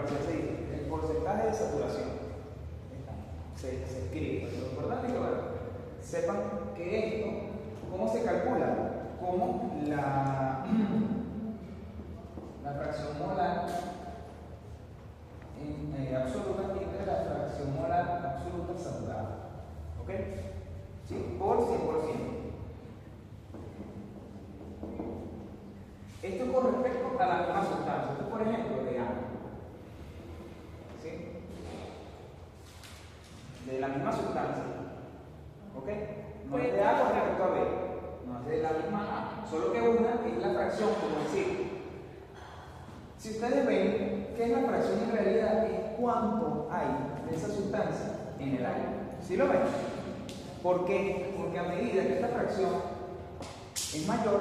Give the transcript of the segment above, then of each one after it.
ya se dice, el porcentaje de saturación. Se escribe. Lo importante es que bueno, sepan que esto, ¿cómo se calcula? Como la fracción molar absoluta entre la fracción molar absoluta saturada. ¿Ok? ¿Sí? Por 100%. Esto con respecto a la misma sustancia. Esto, por ejemplo, de agua. ¿Sí? De la misma sustancia. ¿Ok? No es de A con respecto a B. No es de la misma A. Solo que una es la fracción, como decir. Si ustedes ven que es la fracción en realidad es cuánto hay de esa sustancia en el aire. ¿Sí lo ven? ¿Por qué? Porque a medida que esta fracción es mayor,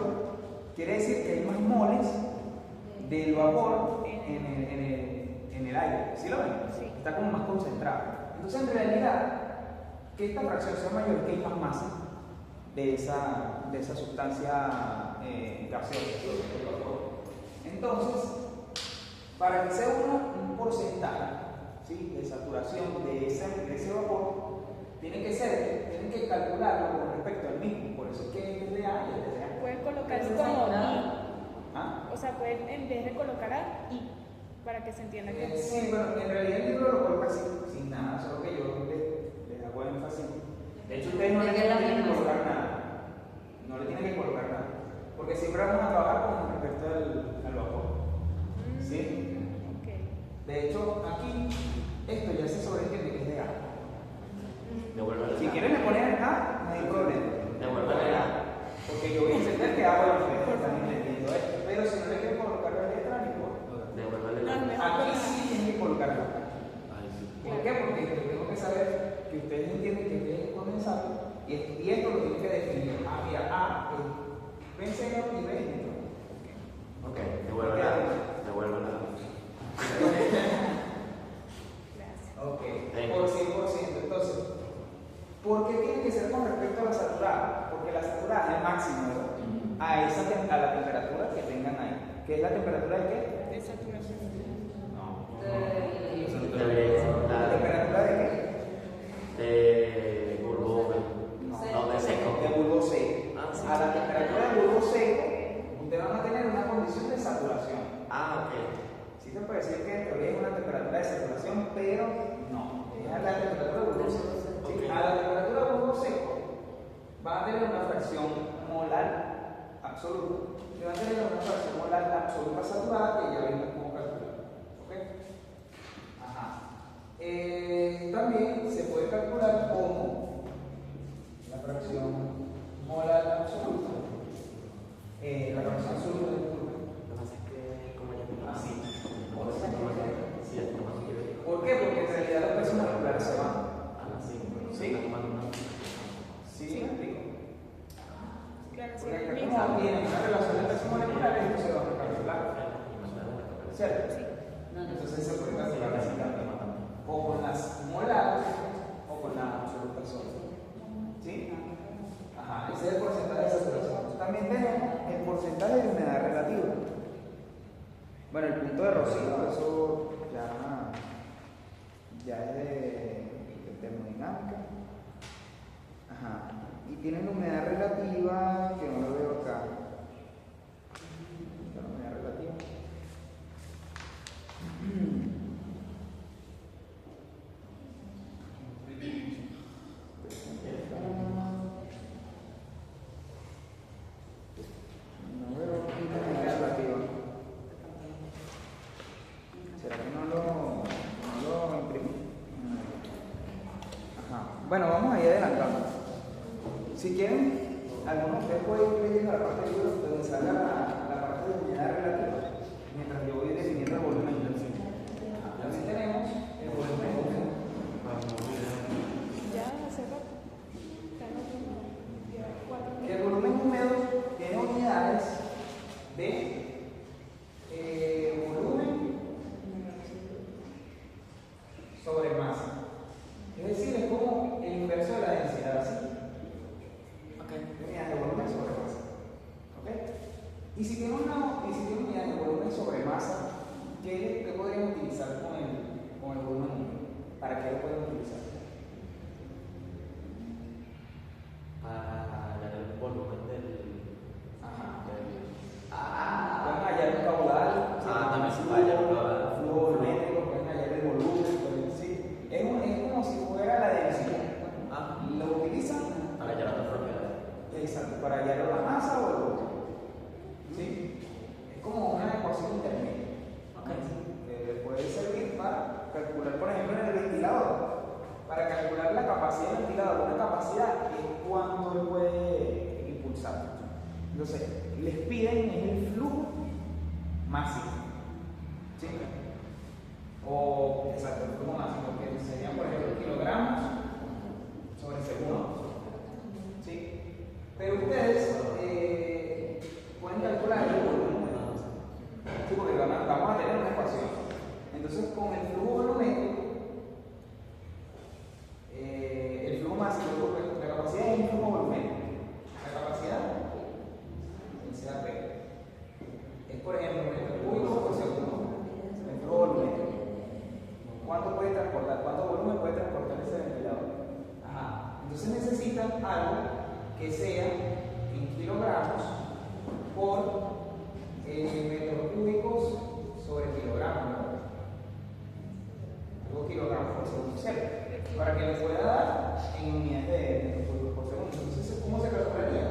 quiere decir que hay más moles del vapor en el aire. ¿Sí lo ven? Sí. Está como más concentrado. Entonces, en realidad, que esta fracción sea mayor, es que hay más masa de esa sustancia gaseosa. Entonces, para que sea un porcentaje, ¿sí?, de saturación de ese vapor, tienen que calcularlo con respecto al mismo. Por eso es que es de A y es de A. Pueden colocar como I. ¿Ah? O sea, pueden en vez de colocar A, I, para que se entienda que es. Sí, pero en realidad el libro lo coloca así, sin nada, solo que yo les hago énfasis. De hecho, ustedes no le tienen que colocar nada. No le tienen que colocar nada. Porque siempre vamos a trabajar con respecto al vapor. ¿Sí? Okay. De hecho, aquí, esto ya se sobreentiende que es de A. Si quieren le ponen A, no hay problema. Porque yo voy a entender que A, bueno, ustedes están entendiendo esto. Pero si no le quieren colocar la letra, ni aquí sí tienen que colocarla. ¿Por qué? Porque yo tengo que saber que ustedes entienden que es condensado y esto lo tienen que definir. Ah, mira, A es benceno y B es nitrógeno. Ok, Gracias. ok, por 100%. Entonces, ¿por qué tiene que ser con respecto a la saturada? Porque la saturada es el máximo, ¿verdad? A la temperatura que tengan ahí. ¿Qué es la temperatura de qué? De saturación. No. ¿La temperatura de qué? De volumen. No, de seco. De bulbo seco. Sí. A la temperatura de bulbo seco, ustedes van a tener una condición de saturación. Ok. Sí se puede decir que en teoría es una temperatura de saturación, pero no. Es a la temperatura de bulbo seco. Sí, a la temperatura de bulbo seco van a tener una fracción molar absoluta y van a tener una fracción molar absoluta saturada que ya vimos cómo calcular. ¿Ok? Ajá. También se puede calcular como la fracción molar absoluta, la fracción absoluta de turbo. Así. ¿Por qué? Porque en realidad los pesos moleculares se van. ¿Sí? ¿Sí? ¿Me explico? Claro, sí. Porque acá como tienen una relación de pesos moleculares, esto se va a calcular. ¿Cierto? Sí. Entonces se puede calcular así también. O con las molares o con la absoluta sola. ¿Sí? Ajá, ese es el porcentaje de saturación. También tenemos el porcentaje de humedad relativa. Bueno, el punto de rocío, eso ya es de termodinámica. Ajá. Y tienen la humedad relativa, que no lo veo acá. La humedad relativa. No veo aquí la humedad relativa. ¿Será que no lo imprimí? Ajá. Bueno, vamos a ir adelantando. Si quieren, algunos de ustedes pueden ir leyendo la parte del libro donde salga la parte de humedad relativa, mientras yo voy definiendo el volumen de intención. También tenemos el volumen húmedo. Ya hace rato. Ya 4 El volumen húmedo tiene unidades de volumen sobre masa. Es decir, es como el inverso de la densidad, ¿sí? Unidades de volumen sobre masa. ¿Ok? Y si tiene unidades de volumen sobre masa, ¿qué podrían utilizar con el volumen húmedo? ¿Para qué lo pueden utilizar? Para hallar el volumen Ajá. Ah, Pueden hallar un caudal, ¿sí? también se puede hallar un caudal. Flujo volumétrico, pueden hallar el volumen, ¿sí? Es como si fuera la densidad. Lo utilizan para hallar otras propiedades. exacto, para hallar la masa o el volumen. ¿Sí? Es como una ecuación intermedia. Que puede servir para calcular, por ejemplo, en el ventilador. Para calcular la capacidad del ventilador, una capacidad es cuánto él puede impulsar. Entonces, les piden el flujo máximo. ¿Sí? O, exacto, el flujo máximo, que serían, por ejemplo, kilogramos sobre segundo. ¿Sí? Pero ustedes pueden calcular el volumen. Sí, porque vamos a tener una ecuación. Entonces, con el flujo volumétrico, el flujo máximo, la capacidad es el flujo volumétrico. La capacidad, el CAP, es por ejemplo metros cúbicos por segundo. El flujo volumétrico. ¿Cuánto puede transportar? ¿Cuánto volumen puede transportar ese ventilador? Ajá. Entonces necesitan algo que sea en kilogramos por metros cúbicos sobre kilogramos, ¿no? Luego kilogramos por segundo, ¿cierto? Para que les pueda dar en unidades de metros cúbicos por segundo. Entonces, ¿cómo se calcularía?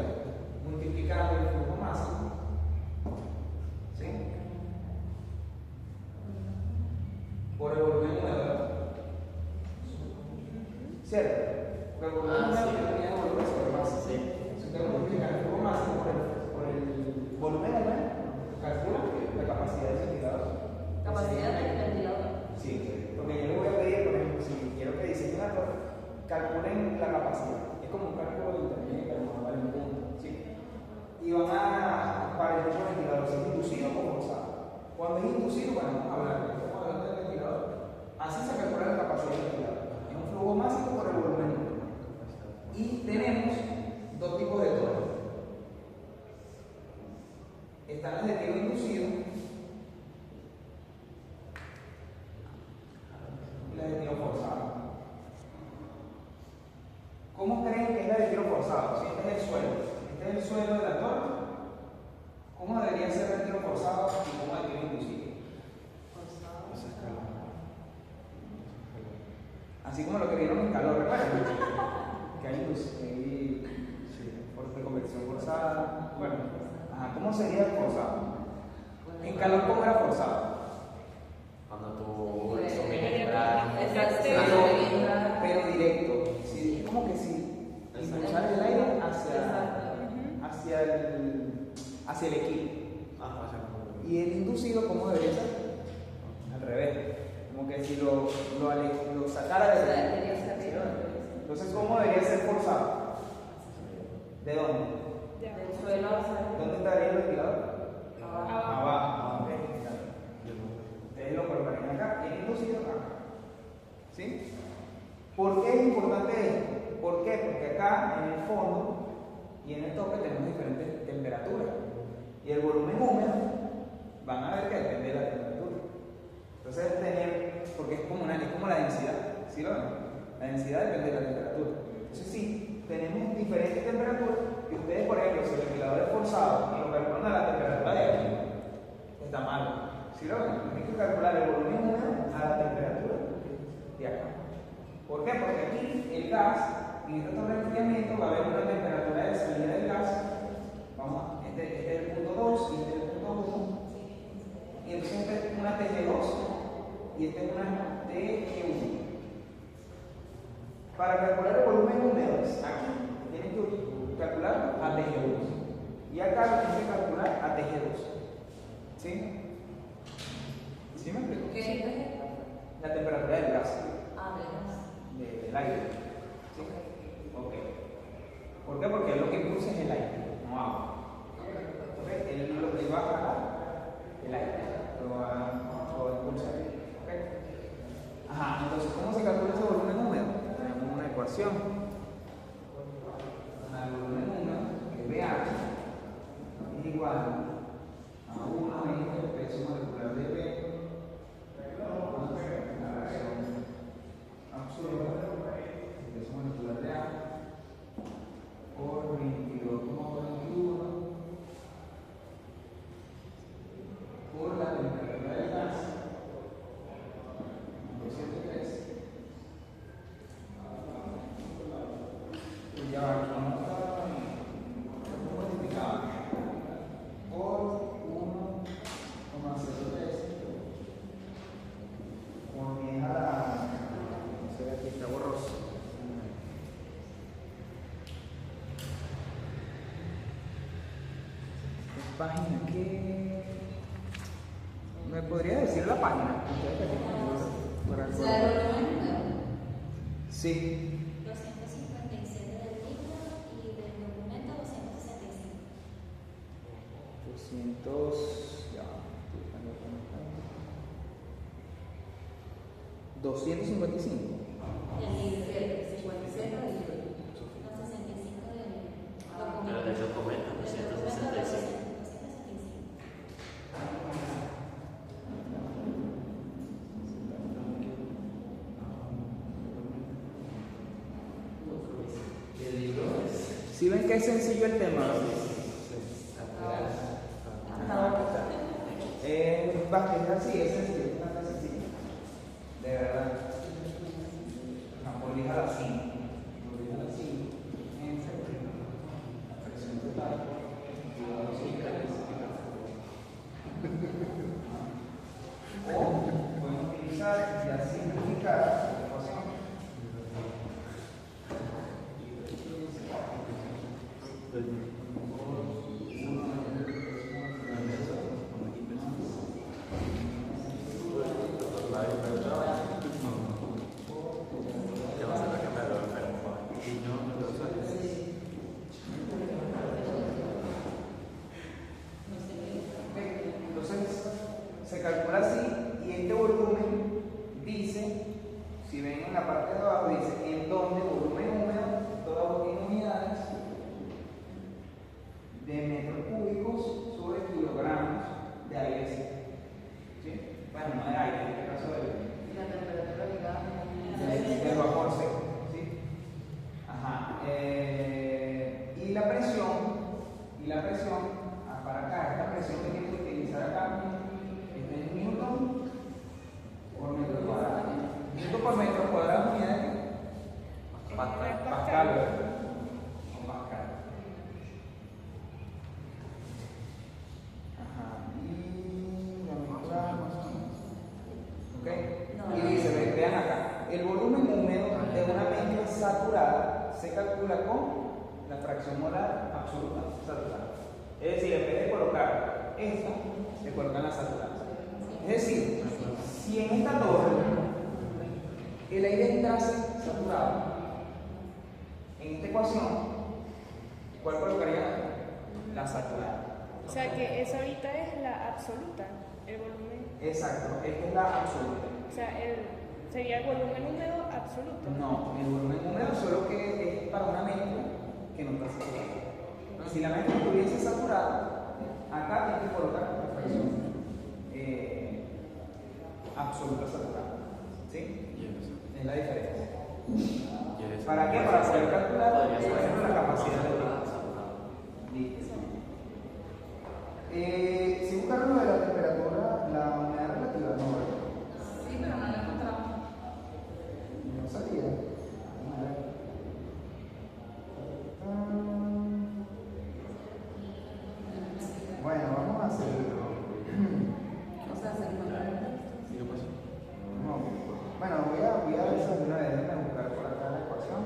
Multiplicando el flujo máximo, ¿sí? Por el volumen húmedo, ¿cierto? Porque el volumen húmedo tiene el volumen sobre masa. Si ustedes multiplican el flujo máximo por el volumen húmedo, calcula la capacidad del ventilador. Capacidad del ventilador. Sí, porque yo les voy a pedir, por ejemplo, si quiero que diseñen la torre, calculen la capacidad. Es como un cálculo de intermedio, pero no vale un punto. ¿Sí? Y van a, para el ventilador, si es inducido o forzado. Cuando es inducido, bueno, vamos a hablar, estamos hablando del ventilador. Así se calcula la capacidad del ventilador. Es un flujo máximo por el volumen. Y tenemos dos tipos de torres. Están las de tiro inducido y las de tiro forzado. ¿Cómo creen que es la de tiro forzado? Si este es el suelo, este es el suelo de la torre, ¿cómo debería ser el tiro forzado y cómo el tiro inducido? Así como lo que vieron en calor, ¿recuerdan? Que hay luz, hay de convección forzada. Bueno, ¿cómo sería el forzado? En calor, ¿cómo era forzado? Cuando tú Pero directo. Sí, es como que si impulsar el aire hacia el equipo. Y el inducido, ¿cómo debería ser? Al revés. Como que si lo sacara de ahí. Entonces, ¿cómo debería ser forzado? ¿De dónde? Del suelo al ¿Dónde estaría el ventilador? abajo. Abajo. Ok. Ustedes lo colocarían acá y el inducido acá. ¿Sí? ¿Por qué es importante esto? ¿Por qué? Porque acá en el fondo y en el tope tenemos diferentes temperaturas. Y el volumen húmedo, van a ver que depende de la temperatura. Entonces, porque es como la densidad. ¿Sí lo ven? La densidad depende de la temperatura. Entonces, sí, tenemos diferentes temperaturas. Y ustedes, por ejemplo, si el ventilador es forzado y lo calculan a la temperatura de aquí, está mal. ¿Sí lo ven? Tienen que calcular el volumen húmedo a la temperatura de acá. ¿Por qué? Porque aquí el gas, en este torre de enfriamiento, va a haber una temperatura de salida del gas. Este es el punto 2 y este es el punto 1. Y entonces este es una TG2 y este es una TG1. Para calcular el volumen húmedo, aquí tienen que calcular a TG1. Y acá lo tienen que calcular a TG2. ¿Sí? ¿Sí me explico? ¿Qué es esto? La temperatura del gas. Del aire. ¿Sí? Ok. ¿Por qué? Porque lo que impulsa es el aire, no agua. ¿Ok? Él va a jalar el aire, lo va a impulsar. ¿Ok? Ajá, entonces, ¿cómo se calcula ese volumen húmedo? Tenemos una ecuación. El volumen húmedo, que es BH, es igual a 1 menos el peso molecular de B página que... ¿Me podría decir la página? Para O sea, el volumen, sí. 257 del libro y del documento 265. 200... Ya, estoy buscando cómo está. 255. el libro, el 57 del libro. No, 65 del Pero del documento, Del 265. 265. Y el libro es. Si ven que es sencillo el tema, bastante así, es sencillo, es bastante sencillo. De verdad. Polija la 5. Polija la 5. Presión total. O podemos utilizar ya simplificar la ecuación. Entonces, se calcula así y este volumen dice, si ven en la parte de abajo, dice en donde volumen húmedo, todo en unidades de metros cúbicos sobre kilogramos de aire seco. ¿Sí? Bueno, no de aire, en este caso Y la temperatura ligada del vapor seco. ¿Sí? Ajá. Y la presión, para acá, esta presión que tiene que utilizar acá, es en newton por metro cuadrado. Newton por metro cuadrado, unidad de Pascal, ¿verdad? O Pascal. Ajá. Y la mezcla más o menos. ¿Ok? Y dice, vean acá, el volumen húmedo de una mezcla saturada se calcula con la fracción molar absoluta saturada. Es decir, en vez de colocar esta, se colocan las saturadas. Es decir, si en esta torre el aire entrase saturado, en esta ecuación, ¿cuál colocaría? La saturada. O sea que esa ahorita es la absoluta, el volumen. Exacto, esta es la absoluta. O sea, sería el volumen húmedo absoluto. No, el volumen húmedo solo que es para una mezcla que no está saturada. Si la mezcla estuviese saturada, acá tienes que colocar la fracción absoluta saturada. ¿Sí? Es la diferencia. ¿Para qué? Para poder calcular, por ejemplo, la capacidad de Listo. Si buscaron lo de la temperatura, la humedad relativa, no, ¿verdad? Sí, pero no lo encontramos. No sabía. A ver. Bueno, vamos a hacerlo. O sea, se encuentra en el texto. No. Bueno, voy a ver si una vez déjenme buscar por acá la ecuación.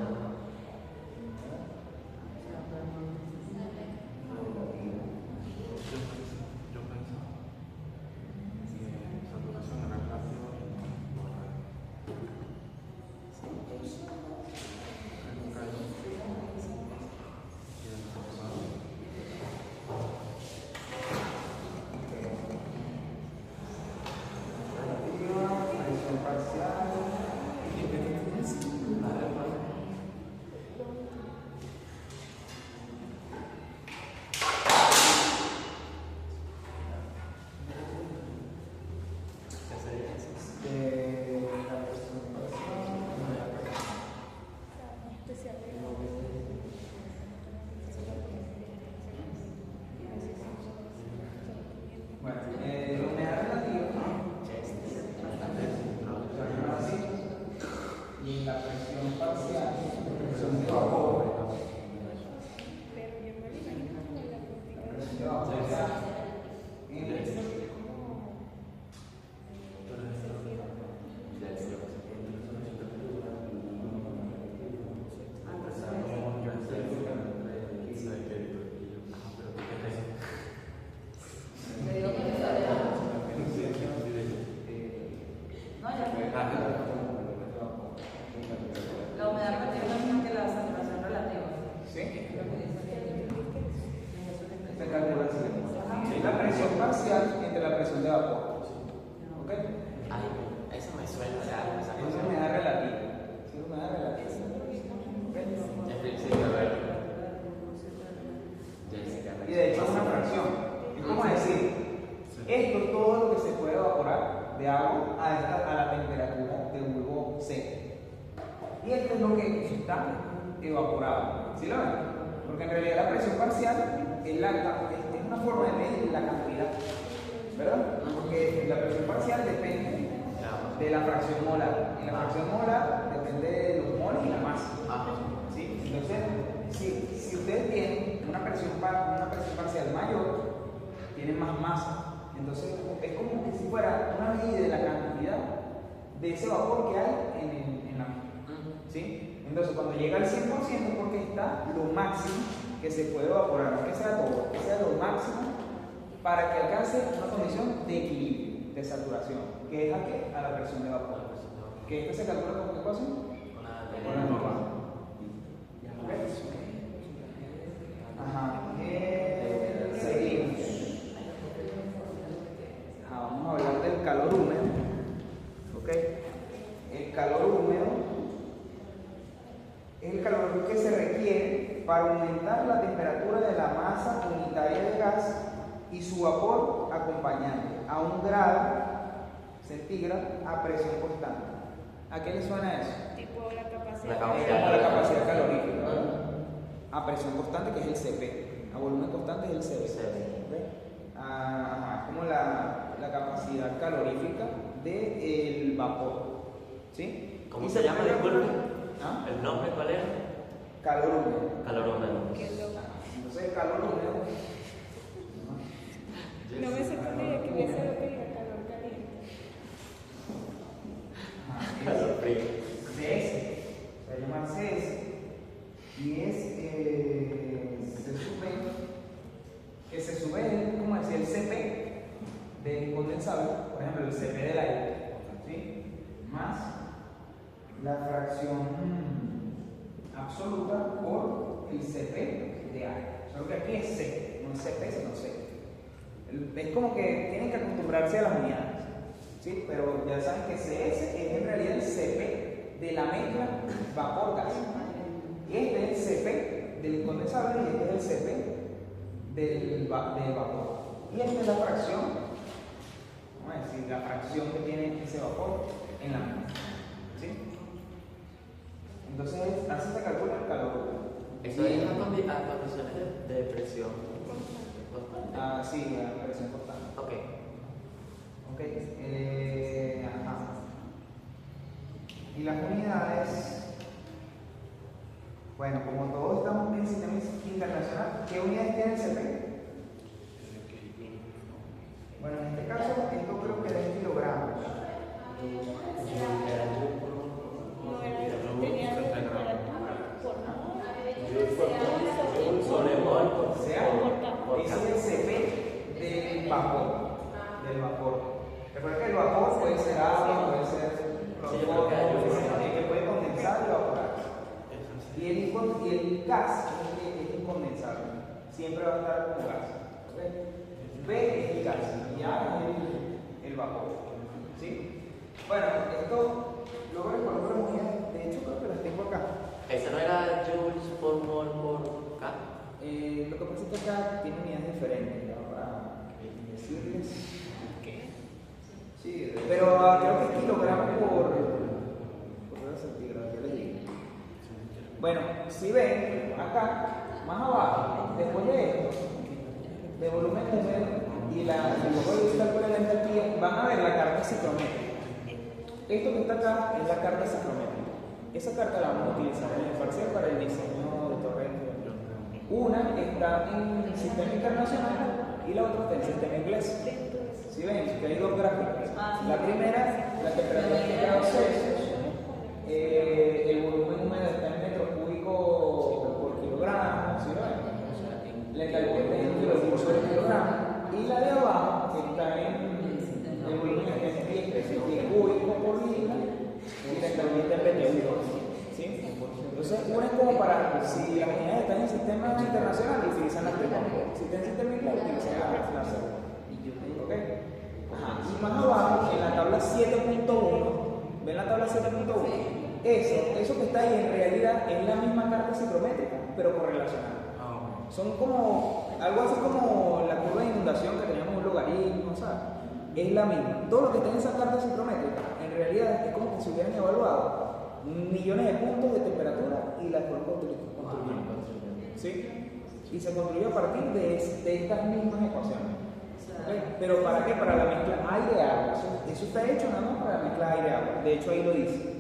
Presión parcial. Ajá. La humedad relativa es más que la saturación relativa. ¿Sí? Lo que dice aquí. Se calcula así. Es la presión parcial entre la presión de vapor. ¿Ok? Ay, eso me suena de algo, esa Es cosa. una humedad relativa. Sí, humedad relativa. En principio, a ver. Jessica. Y de hecho es una fracción. Es como decir, esto es todo lo que se puede evaporar de agua a la temperatura de un bulbo seco. Y esto es lo que está evaporado. ¿Sí lo ven? Porque en realidad la presión parcial es una forma de medir la cantidad. ¿Verdad? Porque la presión parcial depende de la fracción molar. Y la fracción molar depende de los moles y la masa. ¿Sí? Entonces, si ustedes tienen una presión parcial mayor, tienen más masa. Entonces, es como que si fuera una medida de la cantidad de ese vapor que hay en la misma. ¿Sí? Entonces, cuando llega al 100% es porque está lo máximo que se puede evaporar, no que sea todo, que sea lo máximo para que alcance una condición de equilibrio, de saturación, que es a la presión de vapor. Que esto se calcula con qué ecuación? Con la norma. Ajá. Seguimos. Vamos a hablar del calor húmedo. ¿Ok? El calor húmedo es el calor que se requiere para aumentar la temperatura de la masa unitaria de gas y su vapor acompañante a 1 grado centígrado a presión constante. ¿A qué le suena eso? Tipo la capacidad. La Es capacidad. como la capacidad calorífica, ¿verdad? A presión constante, que es el CP. A volumen constante es el CP. ¿Ok? Es como la capacidad calorífica del vapor. ¿Sí? ¿Cómo Y se llama, disculpe? ¿Ah? ¿El nombre cuál era? Calor húmedo. Calor húmedo. Entonces, el calor húmedo. No me sorprendería que hubiese lo que diga calor caliente. Calor frío. CS, se va a llamar CS, y se sube, ¿cómo decir? El CP del condensado, por ejemplo, el CP del aire, ¿sí? Más la fracción absoluta por el CP de aire. Solo que aquí es C, no es CP, sino C. Es como que tienen que acostumbrarse a las unidades. ¿Sí? Pero ya saben que CS es en realidad el CP de la mezcla vapor-gas. Y este es el CP del condensador y este es el CP del vapor. Y esta es la fracción, vamos a decir, la fracción que tiene ese vapor en la mezcla. ¿Sí? Entonces, así se calcula el calor. Eso es a condiciones de presión. Sí, a presión constante. Ok. Ok, y las unidades, bueno, como todos estamos en sistema internacional, ¿qué unidades tiene el CP? Bueno, en este caso, esto creo que es en kilogramos. No era, tenía temperatura O sea, ese es el CP del vapor. Recuerda que el vapor puede ser agua, puede ser que puede condensar y evaporar. Y el gas es incondensable, siempre va a estar con gas. ¿Okay? B es el gas y A es el vapor. ¿Sí? Bueno, esto luego les coloco las unidades, de hecho creo que las tengo acá. ¿Ese no era joules por mol por K? Lo que pasa es que acá tiene unidades diferentes, ¿no? Para decirles. Sí, pero creo que es kilogramos por grado centígrado, ya les digo. Bueno, si ven acá, más abajo, después de esto, de volumen húmedo y luego de calcular la enthalpía, van a ver la carga ciclométrica. Esto que está acá es la carga ciclométrica. Esa carga la vamos a utilizar en el parcial para el diseño de torrente. Una está en el sistema internacional y la otra está en el sistema inglés. ¿Sí ven? Que hay dos gráficas. La primera, la temperatura en grados Celsius, el volumen húmedo está en metros cúbicos por kilogramo, ¿sí ven? La enthalpía está en kilojoules por kilogramo. Y la de abajo está en el volumen en pies cúbicos por litro sistema internacional utilizan la trigonometría. Si está en sistema inglés, utilizan la célula. ¿Ok? Ajá. Y más abajo, en la tabla 7.1, ¿ven la tabla 7.1? Eso que está ahí en realidad es la misma carta ciclométrica, pero correlacionada. Son como, algo así como la curva de inundación que teníamos un logaritmo, ¿sabes? Es la misma. Todo lo que está en esa carta ciclométrica, en realidad es como que se hubieran evaluado millones de puntos de temperatura y las fueron construyendo. ¿Sí? Y se construyó a partir de estas mismas ecuaciones. ¿Okay? ¿Pero para qué? Para la mezcla aire-agua. Eso está hecho nada más para la mezcla aire-agua. De hecho, ahí lo dice.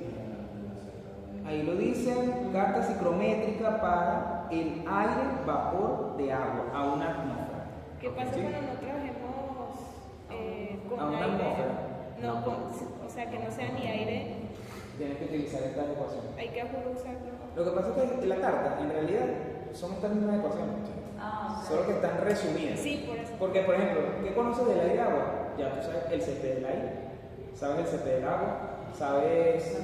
Ahí lo dice, carta ciclométrica para el aire-vapor de agua a una atmósfera. ¿Qué pasa ¿Sí? cuando no trabajemos con A una aire? atmósfera. No, o sea, que no sea ni aire, Tienes que utilizar estas ecuaciones. hay que usarlo. Lo que pasa es que la carta, en realidad, son estas mismas ecuaciones. Solo que están resumidas. Sí, por eso. Porque, por ejemplo, ¿qué conoces del aire-agua? Ya tú sabes el CP del aire, sabes el CP del agua, sabes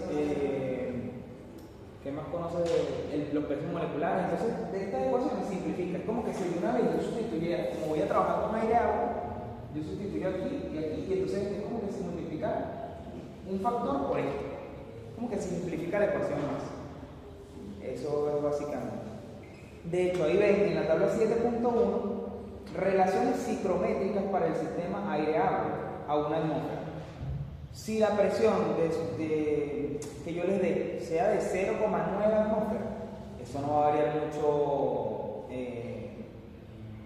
¿qué más conoces de los pesos moleculares? Entonces, de esta ecuación se simplifica. Es como que si de una vez yo sustituyera, como voy a trabajar con aire-agua, yo sustituyo aquí y aquí, y entonces es como que se multiplica un factor por esto. Como que simplifica la ecuación más. Eso es básicamente. De hecho, ahí ven en la tabla 7.1 relaciones ciclométricas para el sistema aire-agua a una atmósfera. Si la presión que yo les dé sea de 0,9 atmósferas, eso no va a variar mucho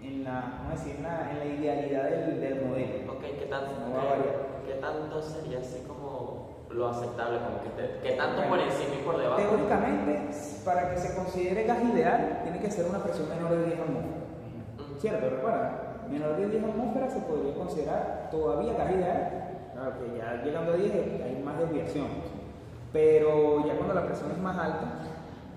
en la idealidad del modelo. Ok, No va a variar. ¿qué tanto sería así como lo aceptable? Como ¿qué tanto por encima y por debajo? Teóricamente, para que se considere gas ideal, tiene que ser una presión menor de 10 atmósferas. ¿Cierto? Recuerda, menor de 10 atmósferas se podría considerar todavía gas ideal. Claro que ya llegando a 10 hay más desviación. Pero ya cuando la presión es más alta,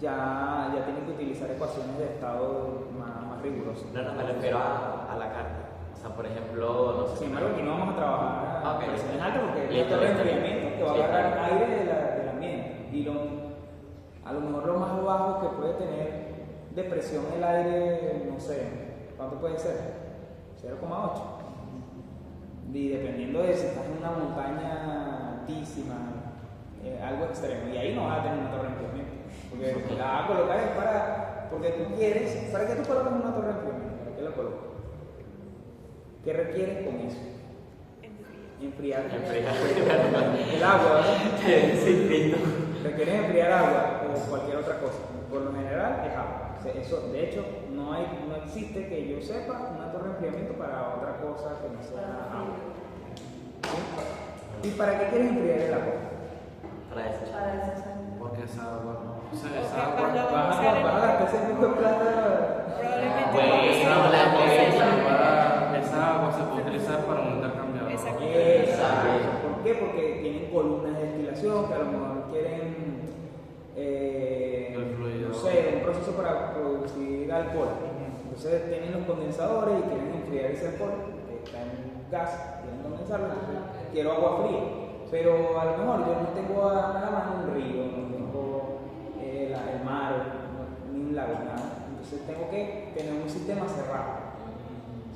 ya tienen que utilizar ecuaciones de estado más rigurosas. No, me refiero a la carta. O sea, por ejemplo, no sé. Sin embargo, aquí no vamos a trabajar a Ok. presiones altas porque Listo, esto es listo. enfriamiento que va a Sí, agarrar claro. aire del ambiente. Y a lo mejor lo más bajo que puede tener de presión el aire, no sé, ¿cuánto puede ser? 0,8. Y dependiendo de si estás en una montaña altísima, algo extremo. Y ahí no vas a tener una torre de enfriamiento. Porque la vas a colocar es porque tú quieres. ¿Para qué tú colocas una torre de enfriamiento? ¿Para qué la colocas? ¿Qué requieres con eso? Enfriar el agua, ¿verdad? Sí, listo. Requieres enfriar agua o cualquier otra cosa. Por lo general es agua. O sea, eso, de hecho, no existe que yo sepa una torre de enfriamiento para otra cosa que no sea agua. ¿Sí? ¿Y para qué quieres enfriar el agua? Para eso. Porque esa agua no. O sea, O esa capaz agua. lo Vas vamos a a usar en... gastar ese poco de plata. Probablemente Bueno, porque esa no, agua Esa agua se puede utilizar para un intercambiador. Exacto. Exacto. ¿Por qué? Porque tienen columnas de destilación que a lo mejor quieren, El fluido. no sé, un proceso para producir alcohol. Entonces tienen los condensadores y quieren enfriar ese alcohol, que está en gas, quieren condensarlo, entonces quiero agua fría. Pero a lo mejor yo no tengo a la mano un río, no tengo el mar, ni un lago, nada. Entonces tengo que tener un sistema cerrado.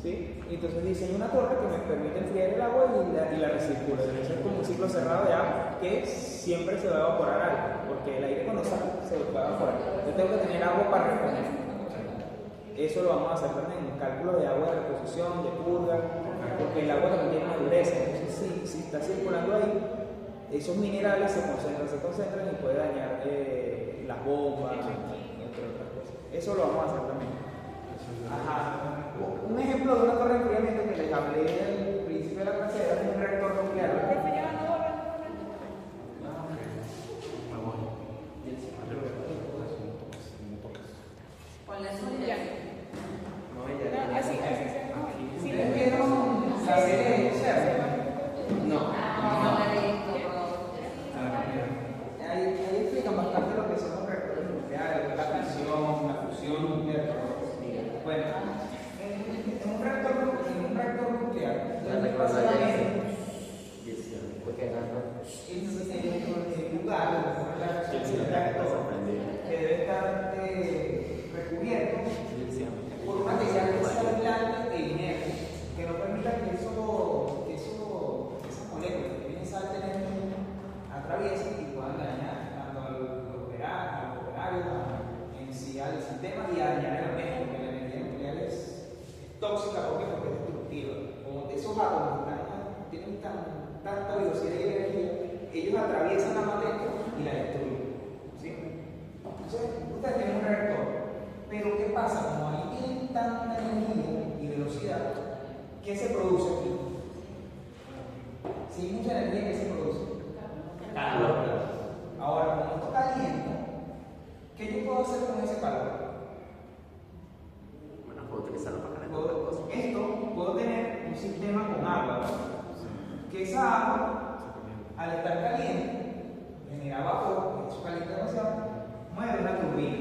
¿Sí? Y entonces diseño una torre que me permite enfriar el agua y la recircula. Entonces es como un ciclo cerrado de agua que siempre se va a evaporar algo, porque el aire cuando sale se va a evaporar. Yo tengo que tener agua para reponer. Eso lo vamos a hacer también en cálculo de agua de reposición, de purga, porque el agua también tiene una dureza. Entonces si está circulando ahí, esos minerales se concentran y puede dañar las bombas, entre otras cosas. Eso lo vamos a hacer también. Ajá. Un ejemplo de una torre de enfriamiento que les hablé al principio de la clase era un reactor nuclear. Profe, ya no borra. Ponle eso Ya. No, así se llama. Sí, ¿Ustedes vieron la serie Chernobyl? No. Ahí explican bastante lo que son los reactores nucleares, la fisión, la fusión nuclear. Bueno, en un reactor nuclear, entonces el lugar, que debe estar recubierto utiliza la materia y la destruye. ¿Sí? Entonces, ustedes tienen un reactor, pero ¿qué pasa? Como ahí tienen tanta energía y velocidad, ¿qué se produce aquí? Si hay mucha energía, ¿qué se produce? Calor. Ahora, como esto calienta, ¿qué yo puedo hacer con ese calor? Bueno, puedo utilizarlo para calentar otras cosas. Esto puedo tener un sistema con agua, que esa agua, al estar caliente, genera vapor, eso calienta demasiado, mueve una turbina.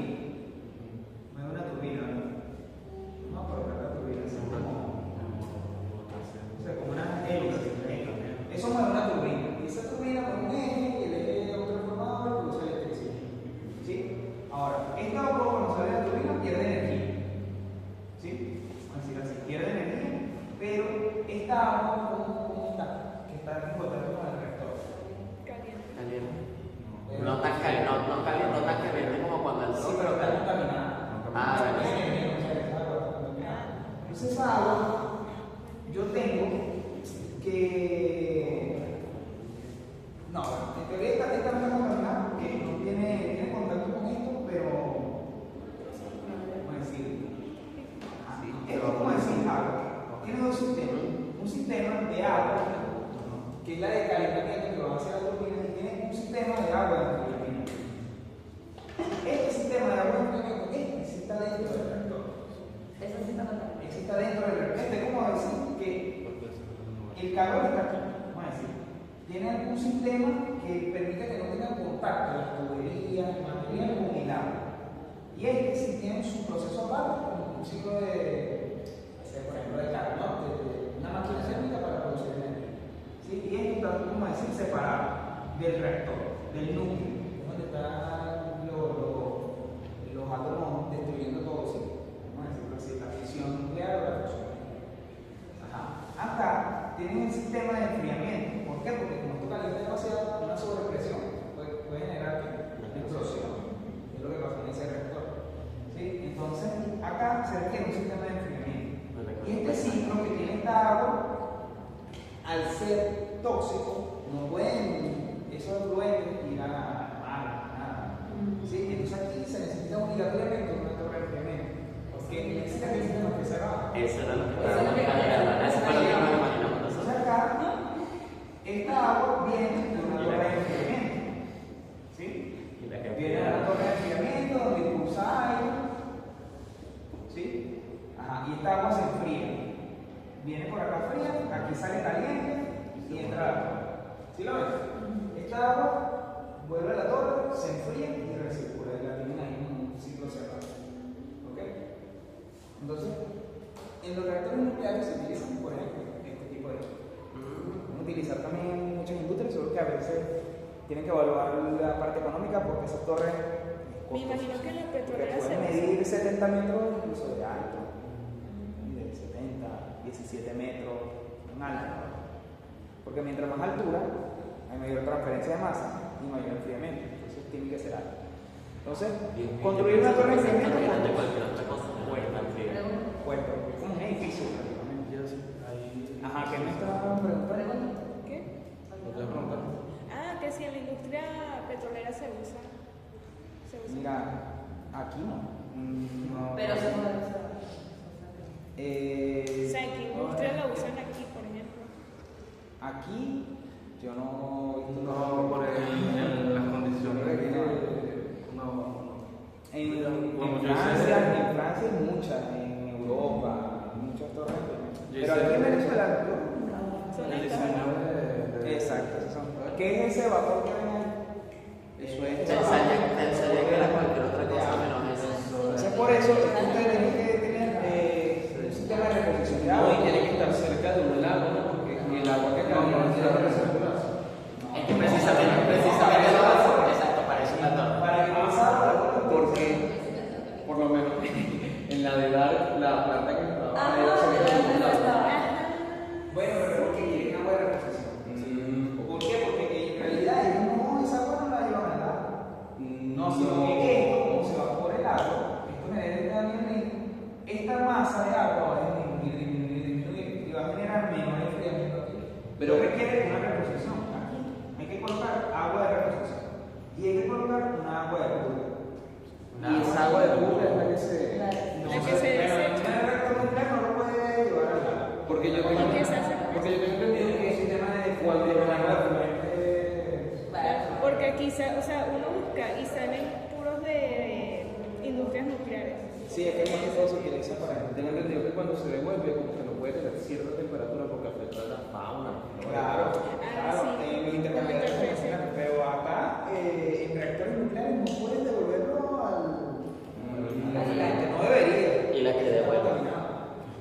Mueve una turbina, ¿no? No, pero la turbina es como una hélice. Eso mueve una turbina. Y esa turbina mueve un eje y el eje de otro transformador y produce electricidad. ¿Sí? Ahora, esta vapor cuando sale de la turbina pierde energía. ¿Sí? Así, pierde energía, pero esta agua, ¿cómo está? Que está en contacto con el reactor. Caliente. No tan caliente como cuando el Sí, sol. pero está contaminada. Ah, Entonces esa agua, yo tengo que... No, en teoría esta no está contaminada porque no tiene contacto con esto, pero... ¿Cómo decir? Esto es como decir agua. Tiene dos sistemas. Un sistema de agua, que es la de calentamiento que va a hacer la turbina, y tiene un sistema de agua de enfriamiento. Este sistema de agua de enfriamiento, este sí está dentro del reactor. Eso sí está contaminado. Este está dentro del reactor. Este es como decir que el calor está aquí. Vamos a decir, tiene algún sistema que permite que no tengan contacto las tuberías, el material con el agua. Y este sí tiene su proceso aparte, como un ciclo de, por ejemplo, de Carnot, de una máquina térmica para producir energía. ¿Sí? Y esto está, como decir, separado del reactor, del núcleo, donde están los átomos destruyendo todo, ¿sí? Vamos a decirlo así, la fisión nuclear o la fusión. Ajá. Acá tienen el sistema de enfriamiento. ¿Por qué? Porque como esto calienta demasiado, una sobrepresión puede generar una explosión. Es lo que pasa en ese reactor. ¿Sí? Entonces, acá se requiere un sistema de enfriamiento. Y este ciclo que tiene esta agua, al ser tóxico, no pueden esos efluentes ir a mar, nada. ¿Sí? Entonces aquí se necesita obligatoriamente una torre de enfriamiento. Porque necesita que el sistema esté cerrado. Eso era lo que estábamos imaginando. Eso fue lo que nos imaginamos Entonces nosotros. acá, esta agua viene de una torre de enfriamiento. ¿Sí? Y la que Viene de una torre de enfriamiento donde impulsa aire. ¿Sí? Ajá, y esta agua se enfría. Viene por acá fría, aquí sale caliente y entra la torre. ¿Sí lo ven? Esta agua vuelve a la torre, se enfría y recircula. Y la tienen ahí en un ciclo cerrado. ¿Ok? Entonces, en los reactores nucleares se utilizan, por ejemplo, este tipo de equipos. Pueden utilizar también en muchas industrias, solo que a veces tienen que evaluar la parte económica porque esas torres Me imagino que en la porque petrolera se pueden usa. medir 70 metros incluso de alto, de 70, 17 metros, en alto. Porque mientras más altura, hay mayor transferencia de masa y mayor enfriamiento. Entonces tiene que ser alto. Entonces, construir una torre de enfriamiento de cualquier otra cosa. cuesta, es como un edificio prácticamente. Ajá, ¿qué me está preguntando? ¿Qué? ¿Puedes preguntar? Ah, que si en la industria petrolera se usa. Mira, aquí no. No. Pero se puede usar. O sea, ¿en qué industria la usan aquí, por ejemplo? Aquí yo no he visto No, por en las condiciones de que no. En Francia hay muchas, en Europa, hay muchas torres. Pero aquí en Venezuela, Son El estas. diseño de. exacto, esos son. ¿Qué es ese vapor que ven ahí? Eso es. Pensaría que era cualquier otra cosa menos eso. Entonces, por eso ustedes tienen que tener un sistema de reposición de agua. No, y tiene que estar cerca de un lago, ¿no? Porque el agua que cae no tiene que recircular. Es que precisamente lo hace. Exacto, para eso la torre. Para que pase agua, Porque, por lo menos, en la de dar, la planta que estaba ahí se ve como un lago. bueno, pero porque quieren agua de reposición. ¿Por qué? Porque en realidad ellos no, esa agua no la llevan al agua. No, sino que esto, como se evapora el agua, esto genera esta masa de agua va a disminuir y va a generar menor enfriamiento aquí. Pero requiere una reposición. Aquí hay que colocar agua de reposición. o sea, uno busca y salen puros de industrias nucleares. Sí, es que más que todo se utiliza para... Tengo entendido que cuando se devuelve, como que no puede tener cierta temperatura porque afecta a la fauna. Claro, claro, sí. en los intercambiadores convencionales, pero acá en reactores nucleares no pueden devolverlo al... No debería. Y la que devuelve.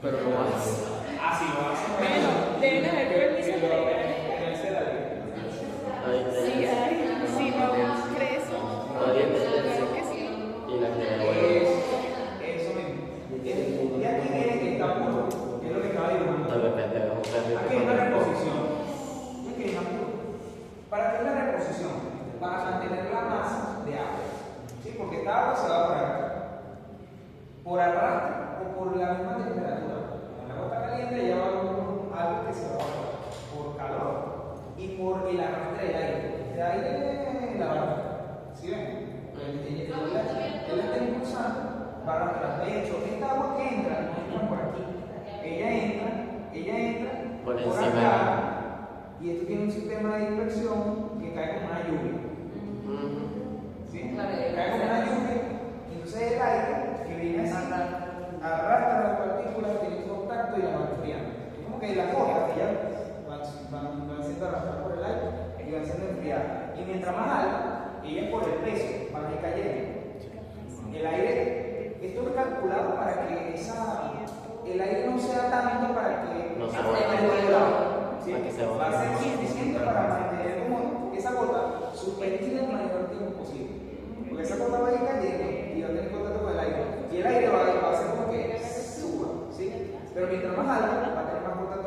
Pero lo hace. Ah, sí, lo hacen. Bueno, deben haber permisos Pero legales. ese era el... Sí, hay, sí, no preso. Claro que sí. Y la que devuelve. Eso mismo. Ya que quiere que está puro, que es lo que estaba dibujando. No depende de un perrito. Aquí hay una reposición. Ya que está puro. ¿Para qué es la reposición? Para mantener la masa de agua. ¿Sí? Porque esta agua se va a por arrastre o por la misma temperatura. Cuando el agua está caliente, ya va algo que se va a evaporar por calor y por el arrastre del aire. El aire la barra. ¿Sí ven? Él está impulsando, va a arrastrar. De hecho, esta agua que entra, no entra por aquí. Ella entra Por por encima. acá. Y esto tiene un sistema de dispersión que cae como una lluvia. ¿Sí? Claro, Cae como una lluvia. Y entonces el aire que viene así arrastra las partículas, tiene contacto y la va enfriando. Es como que las hojas que ya van siendo arrastradas por el aire y van siendo enfriadas. Y mientras más alta, ellas por el peso van a ir cayendo. El aire, esto es calculado para que el aire no sea tanto para que No se esté vuelva. regulado. ¿Sí? Para que se Va a ser suficiente para mantener como esa gota suspendida el mayor tiempo posible. Porque esa gota va a ir cayendo y va a tener contacto con el aire. Y el aire va a hacer como que suba. ¿Sí? Pero mientras más alto, va a tener más contacto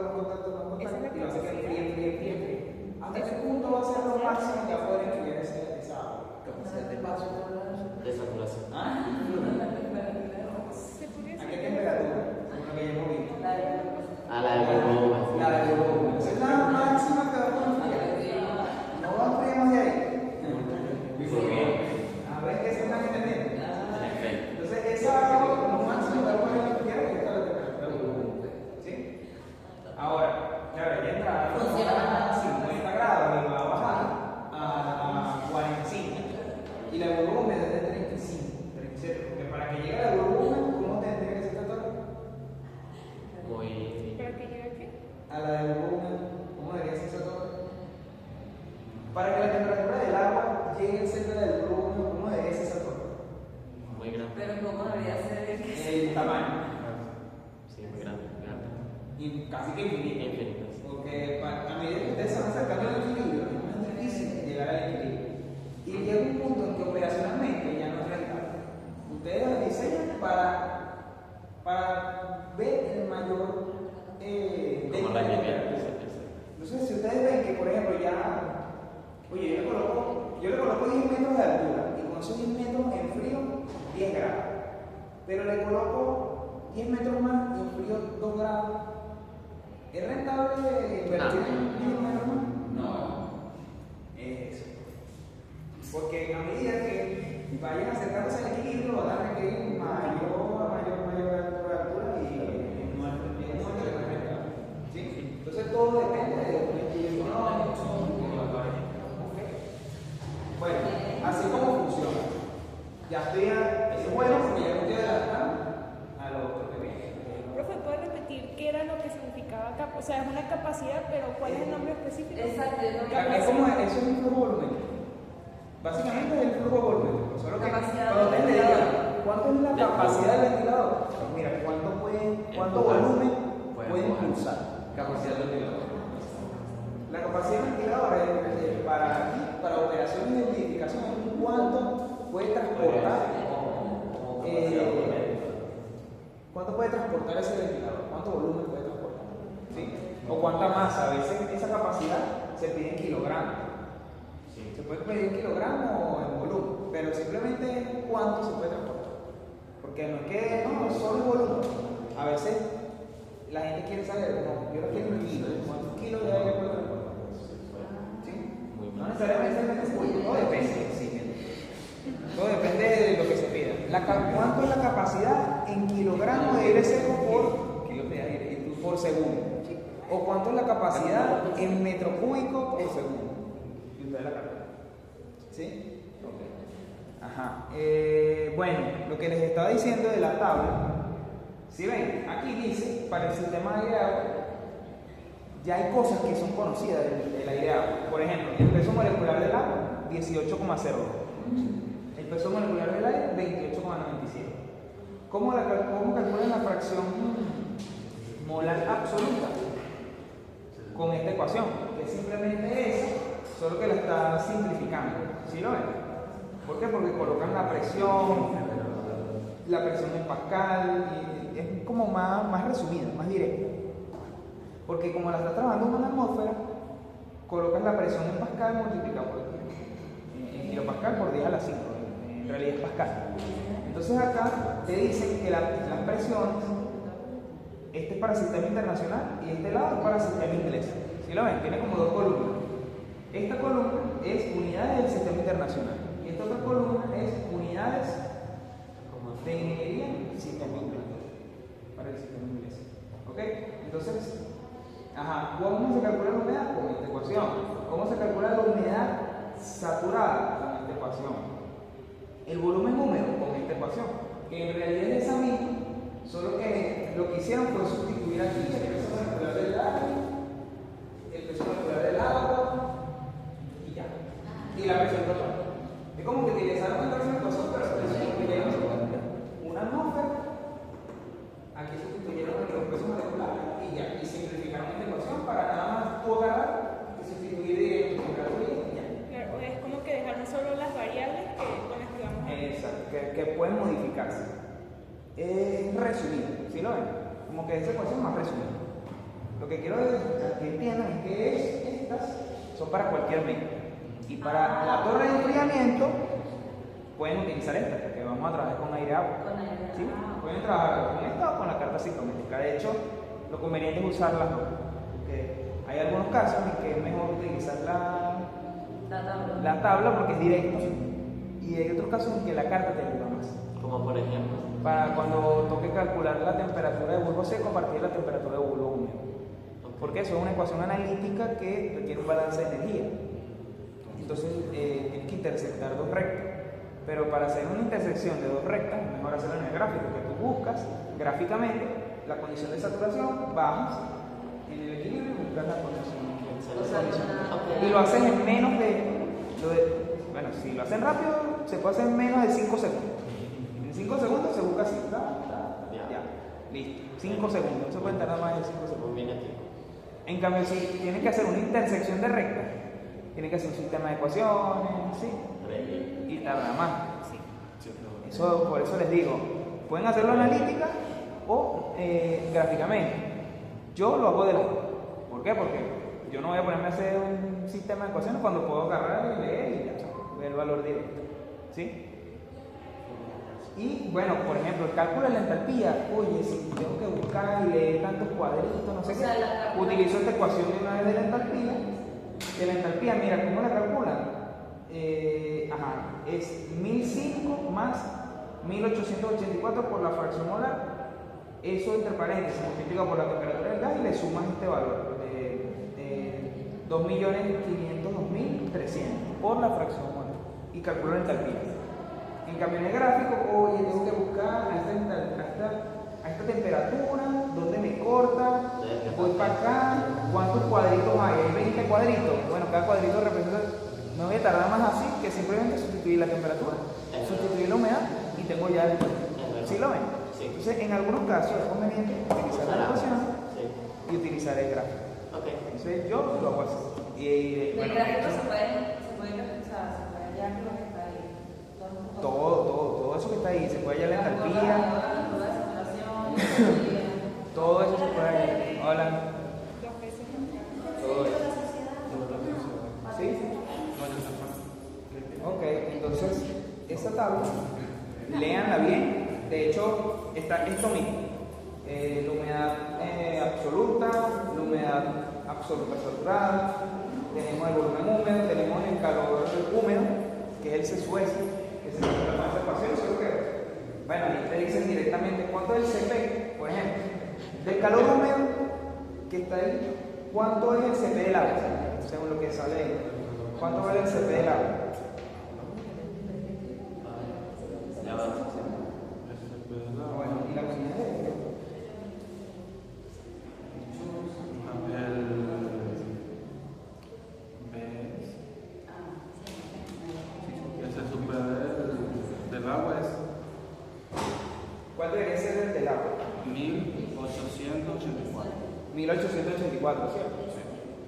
y va a hacer que enfríe. ¿Hasta qué punto va a ser lo máximo que va a poder enfriar esa agua? Capacidad de paso. De saturación. ¿Ah? ¿Se podría ¿A qué decir? temperatura? Una que ya hemos visto. A la de volumen. La de volumen. Esa es la máxima que va a enfriar. No va a enfriar más de ahí. A ver qué se están entendiendo. Entonces, esa agua, lo máximo que va a poder enfriar es esta la temperatura del volumen. ¿Sí? Ahora, claro, ya entra a 50 grados y va a bajar a 45. Y la de volumen es de 35, 37. Porque para que llegue al volumen, ¿cómo tendría que ser esta torre? Muy. ¿Para que llegue aquí? A la del volumen, ¿cómo debería ser esa torre? Para que la temperatura del agua llegue cerca del volumen, ¿cómo debería ser esa torre? Muy grande. Pero ¿cómo debería ser el que El tamaño. Sí, muy grande. Grande. Y casi que infinito. Infinito. Porque a medida que ustedes se van acercando al equilibrio, es más difícil llegar al equilibrio. Y llega un punto en que operacionalmente ya no es rentable. Ustedes lo diseñan para ver el mayor Como delta de rendimiento. temperatura. Entonces, si ustedes ven que, por ejemplo, oye, yo le coloco 10 metros de altura y con esos 10 metros en frío 10 grados, pero le coloco 10 metros más y en frío 2 grados, ¿es rentable invertir en 10 metros más? No, es eso. Porque a medida que vayan acercándose al equilibrio, van a requerir mayor altura y no es rentable. ¿Sí? Entonces todo depende del equilibrio económico. Bueno, así como funciona. Ya es bueno porque ya me estoy adelantando a lo otro que viene. Profe, ¿puede repetir qué era lo que significaba O sea, es una capacidad, pero ¿cuál es el nombre específico? Exacto, Es como eso es un flujo volumétrico. Básicamente es el flujo volumétrico. Solo que Capacidad cuando ustedes le del digan, ventilador. ¿cuánto es la capacidad del ventilador? Pues mira, ¿cuánto volumen puede impulsar? Capacidad del ventilador. La capacidad del ventilador es para operaciones de edificación, es cuánto puede transportar. ¿Cuánto puede transportar ese ventilador? ¿Cuánto volumen puede transportar? ¿Sí? O cuánta masa. A veces esa capacidad se pide en kilogramos. ¿Sí? Se puede pedir en kilogramos o en volumen, pero simplemente cuánto se puede transportar. Porque no es que no, solo el volumen. A veces la gente quiere saber, no, yo no quiero en kilos, ¿cuántos kilos de aire puede transportar? ¿Sí? No necesariamente es muy, todo depende, sí. Todo depende de lo que se pida. ¿Cuánto es la capacidad en kilogramos de aire seco por kilos de aire por segundo? ¿O cuánto es la capacidad en metro cúbico por segundo? Y ustedes la calculan. ¿Sí? Ok. Ajá. Bueno, lo que les estaba diciendo de la tabla, si ven, aquí dice, para el sistema de aire-agua, ya hay cosas que son conocidas del aire-agua. Por ejemplo, el peso molecular del agua, 18,02. El peso molecular del aire, 28,97. ¿Cómo calculan la fracción molar absoluta? Con esta ecuación, que es simplemente esa, solo que la está simplificando. ¿Sí lo ven? ¿Por qué? Porque colocan la presión en pascal, y es como más resumida, más directa. Porque como la está trabajando en una atmósfera, colocas la presión en pascal multiplicado por en kilopascal por 10 a la 5, en realidad es pascal. Entonces acá te dicen que las presiones, este es para el sistema internacional y este lado es para el sistema inglés. ¿Sí lo ven? Tiene como dos columnas. Esta columna es unidades del sistema internacional y esta otra columna es unidades de ingeniería del sistema inglés, para el sistema inglés. ¿Ok? Entonces, ¿cómo se calcula la humedad? Con esta ecuación. ¿Cómo se calcula la humedad saturada? Con esta ecuación. El volumen húmedo, con esta ecuación, que en realidad es esa misma, solo que lo que hicieron fue sustituir aquí el peso molecular del aire, el peso molecular del agua y ya. Y la presión total. Es como que utilizaron esta misma ecuación, pero sustituyeron una atmósfera, aquí sustituyeron los pesos moleculares y ya. Y simplificaron esta ecuación para nada más tú agarrar y sustituir y ya. Claro, es como que dejaron solo las variables con las que vamos a ver. Exacto, que pueden modificarse. Es resumido, ¿sí lo ven? Como que esa ecuación más resumida. Lo que quiero que entiendan es que estas son para cualquier medio. Y para la torre de enfriamiento pueden utilizar esta, porque vamos a trabajar con aire-agua. ¿Sí? Pueden trabajar con esta o con la carta ciclométrica. De hecho, lo conveniente es usar las dos. Porque hay algunos casos en que es mejor utilizar la tabla porque es directo. Y hay otros casos en que la carta te ayuda más. Como por ejemplo. Para cuando toque calcular la temperatura de bulbo seco a partir de la temperatura de bulbo húmedo. Porque eso es una ecuación analítica que requiere un balance de energía. Entonces tienes que intersectar dos rectas. Pero para hacer una intersección de dos rectas, es mejor hacerlo en el gráfico, que tú buscas gráficamente la condición de saturación, bajas en el equilibrio y buscas la condición. Y lo haces en menos bueno, si lo hacen rápido, se puede hacer en menos de 5 segundos. En 5 segundos se busca así, ya, listo. 5 segundos, no se puede tardar más de 5 segundos. En cambio, si tienen que hacer una intersección de rectas, tienen que hacer un sistema de ecuaciones, ¿sí? Y tarda más. Eso, por eso les digo, pueden hacerlo analítica o gráficamente. Yo lo hago de las dos. ¿Por qué? Porque yo no voy a ponerme a hacer un sistema de ecuaciones cuando puedo agarrar y leer y ya, ver el valor directo. ¿Sí? Y bueno, por ejemplo, el cálculo de la entalpía. Oye, si tengo que buscar y leer tantos cuadritos, no sé qué, utilizo esta ecuación de una vez de la entalpía. De la entalpía, mira, ¿cómo la calculan? Es 1005 más 1884 por la fracción molar. Eso entre paréntesis multiplica por la temperatura del gas y le sumas este valor de 2.502.300 por la fracción molar y calculo la entalpía. En cambio en el gráfico, oye, tengo que buscar a esta temperatura, dónde me corta, voy para acá, cuántos cuadritos hay, hay 20 cuadritos, bueno, cada cuadrito representa, no voy a tardar más así que simplemente sustituir la temperatura, sustituir la humedad y tengo ya el... ¿Sí lo ven? Sí. Entonces en algunos casos es conveniente utilizar la ecuación y utilizar el gráfico. Entonces yo lo hago así. El Bueno, gráfico se puede usar, se puede hallar lo que está ahí. todo eso que está ahí, se puede hallar la entalpía, todo eso se puede hallar. Hola. Todo eso. ¿Sí? Ok, entonces esta tabla, léanla bien. De hecho, está esto mismo. La humedad absoluta, la humedad absoluta saturada, tenemos el volumen húmedo, tenemos el calor húmedo, que es el CSUS, que se encuentra con esta ecuación, solo que, bueno, ahí te dicen directamente cuánto es el CP, por ejemplo, del calor húmedo que está ahí, cuánto es el CP del agua, según lo que sale ahí, cuánto vale el CP del agua. 1884. 1884, ¿cierto?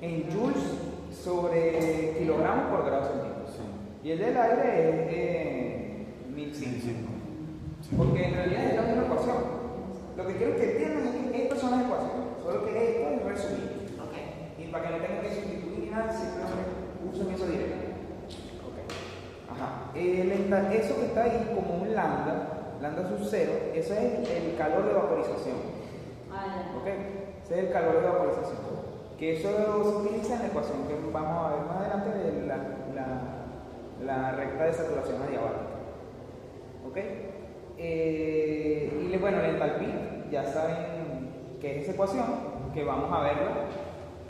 En joules sobre kilogramos por grado centígrado. Sí. Y el del aire es 1005. Porque en realidad es la misma ecuación. Lo que quiero que entiendan es que estas son las ecuaciones, solo que esto es resumir. Y para que no tengan que sustituir ni nada, simplemente usen eso directo. Ajá. Eso que está ahí como un lambda sub 0, eso es el calor de vaporización. ¿Ok? Ese es el calor de vaporización. Que eso se utiliza en la ecuación que vamos a ver más adelante de la recta de saturación adiabática. ¿Ok? Y bueno, la entalpía, ya saben que es esa ecuación, que vamos a verla.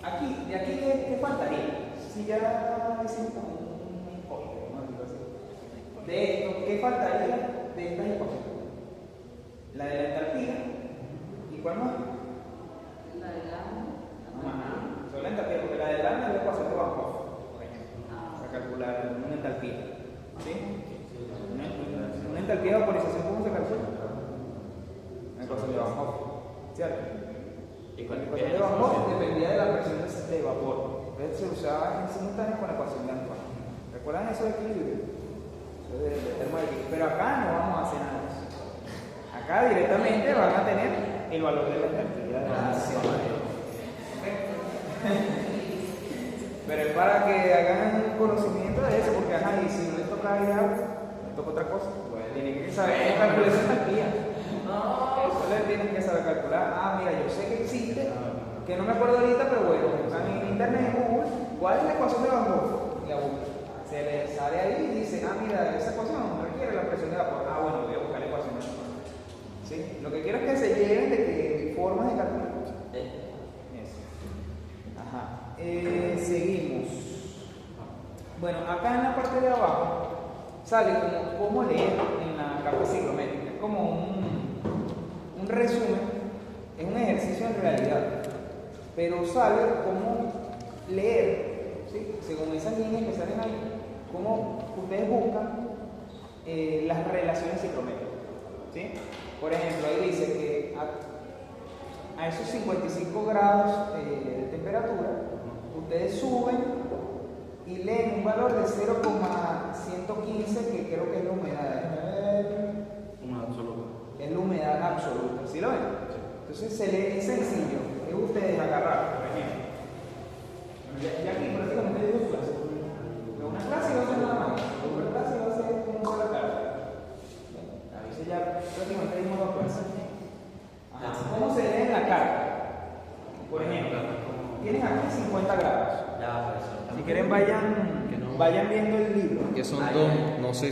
Aquí, de aquí, ¿qué faltaría? Si ya hicimos un spoiler, ¿no? De esto, ¿qué faltaría de estas ecuaciones? La de la entalpía, ¿y cuál más? La de la. Ajá, solo la entalpía, porque la de lambda es la ecuación de Van Hoff, por ejemplo, para calcular una entalpía. ¿Sí? Una entalpía de vaporización, ¿cómo se calcula? Una ecuación de Van Hoff, ¿cierto? ¿Y La cuál ecuación de Van Hoff dependía de la presión de vapor. Entonces se usaba en simultáneo con la ecuación de Antoine. ¿Recuerdan eso de equilibrio? Eso de termodinámica. Pero acá no vamos a hacer nada de eso. Acá directamente van a tener el valor de la entalpía de la acción. Pero es para que hagan un conocimiento de eso, porque ajá, y si no les toca aire, les toca otra cosa. Tienen que saber cómo calcular esa entalpía. Eso les tienen que saber calcular. Ah, mira, yo sé que existe, que no me acuerdo ahorita, pero bueno, están en internet, en Google, ¿cuál es la ecuación de Van Hoff? Y la buscan. Se les sale ahí y dice, ah, mira, esa ecuación requiere la presión de vapor. Ah, bueno, voy a buscar la ecuación de vapor. ¿Sí? Lo que quiero es que se lleven de que formas de calcular. Eso. Ajá. Seguimos. Bueno, acá en la parte de abajo sale como cómo leer en la carta ciclométrica. Es como un resumen, es un ejercicio en realidad, pero sale cómo leer, ¿sí? Según esas líneas que salen ahí, cómo ustedes buscan las relaciones ciclométricas. ¿Sí? Por ejemplo, ahí dice que a esos 55 grados de temperatura, ustedes suben y leen un valor de 0,115, que creo que es la humedad. Una absoluta. Es la humedad absoluta, ¿sí lo ven? Entonces se lee, es sencillo, es ustedes agarrar, por ejemplo. Ya aquí prácticamente hay dos clases. Una clase va a ser nada más, otra clase va a ser una sola clase. A veces ya prácticamente dimos dos clases. ¿Cómo se lee en la carta? Por ejemplo, tienes aquí 50 grados. Si quieren vayan viendo el libro. Que son dos, no sé si